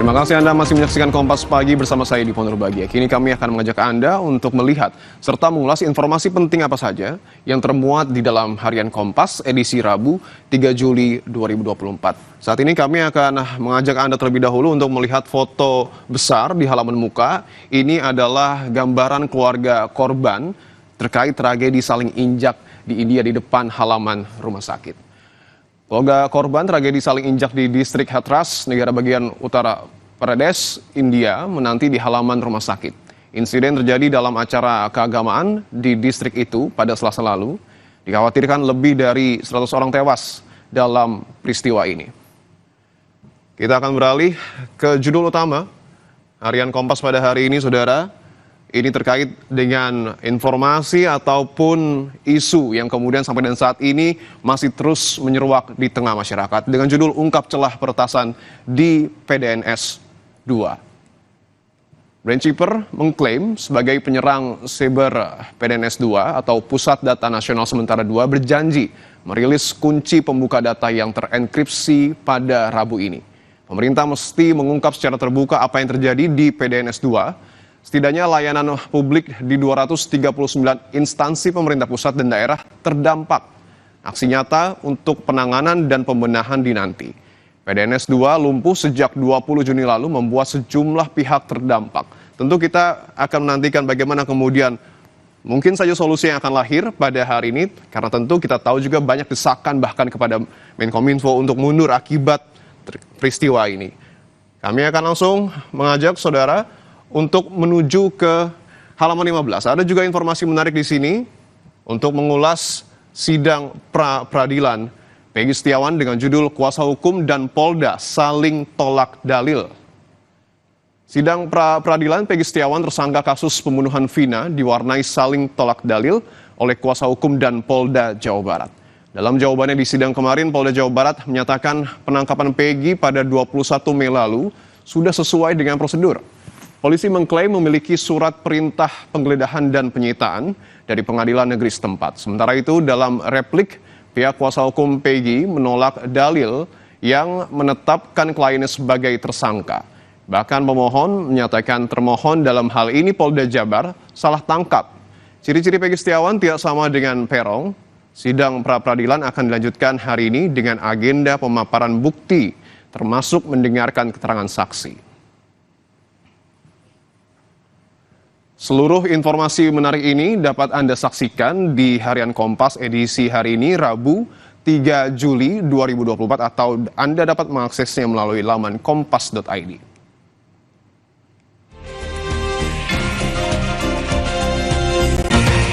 Terima kasih Anda masih menyaksikan Kompas Pagi bersama saya di Ponor Bagia. Kini kami akan mengajak Anda untuk melihat serta mengulas informasi penting apa saja yang termuat di dalam Harian Kompas edisi Rabu 3 Juli 2024. Saat ini kami akan mengajak Anda terlebih dahulu untuk melihat foto besar di halaman muka. Ini adalah gambaran keluarga korban terkait tragedi saling injak di India di depan halaman rumah sakit. Keluarga korban tragedi saling injak di distrik Hathras, negara bagian utara Pradesh, India, menanti di halaman rumah sakit. Insiden terjadi dalam acara keagamaan di distrik itu pada Selasa lalu. Dikhawatirkan lebih dari 100 orang tewas dalam peristiwa ini. Kita akan beralih ke judul utama Harian Kompas pada hari ini, saudara. Ini terkait dengan informasi ataupun isu yang kemudian sampai dan saat ini masih terus menyeruak di tengah masyarakat dengan judul Ungkap Celah Peretasan di PDNS 2. Brainchipper mengklaim sebagai penyerang siber PDNS 2 atau Pusat Data Nasional Sementara 2 berjanji merilis kunci pembuka data yang terenkripsi pada Rabu ini. Pemerintah mesti mengungkap secara terbuka apa yang terjadi di PDNS 2. Setidaknya layanan publik di 239 instansi pemerintah pusat dan daerah terdampak. Aksi nyata untuk penanganan dan pembenahan dinanti. PDNS 2 lumpuh sejak 20 Juni lalu membuat sejumlah pihak terdampak. Tentu kita akan menantikan bagaimana kemudian mungkin saja solusi yang akan lahir pada hari ini. Karena tentu kita tahu juga banyak desakan bahkan kepada Menkominfo untuk mundur akibat peristiwa ini. Kami akan langsung mengajak saudara untuk menuju ke halaman 15. Ada juga informasi menarik di sini untuk mengulas sidang pra-peradilan Peggy Setiawan dengan judul Kuasa Hukum dan Polda Saling Tolak Dalil. Sidang pra-peradilan Peggy Setiawan tersangka kasus pembunuhan Vina diwarnai saling tolak dalil oleh kuasa hukum dan Polda Jawa Barat. Dalam jawabannya di sidang kemarin, Polda Jawa Barat menyatakan penangkapan Peggy pada 21 Mei lalu sudah sesuai dengan prosedur. Polisi mengklaim memiliki surat perintah penggeledahan dan penyitaan dari pengadilan negeri setempat. Sementara itu dalam replik, pihak kuasa hukum Peggy menolak dalil yang menetapkan kliennya sebagai tersangka. Bahkan pemohon menyatakan termohon dalam hal ini Polda Jabar salah tangkap. Ciri-ciri Peggy Setiawan tidak sama dengan Peron. Sidang pra-peradilan akan dilanjutkan hari ini dengan agenda pemaparan bukti, termasuk mendengarkan keterangan saksi. Seluruh informasi menarik ini dapat Anda saksikan di Harian Kompas edisi hari ini Rabu 3 Juli 2024 atau Anda dapat mengaksesnya melalui laman kompas.id.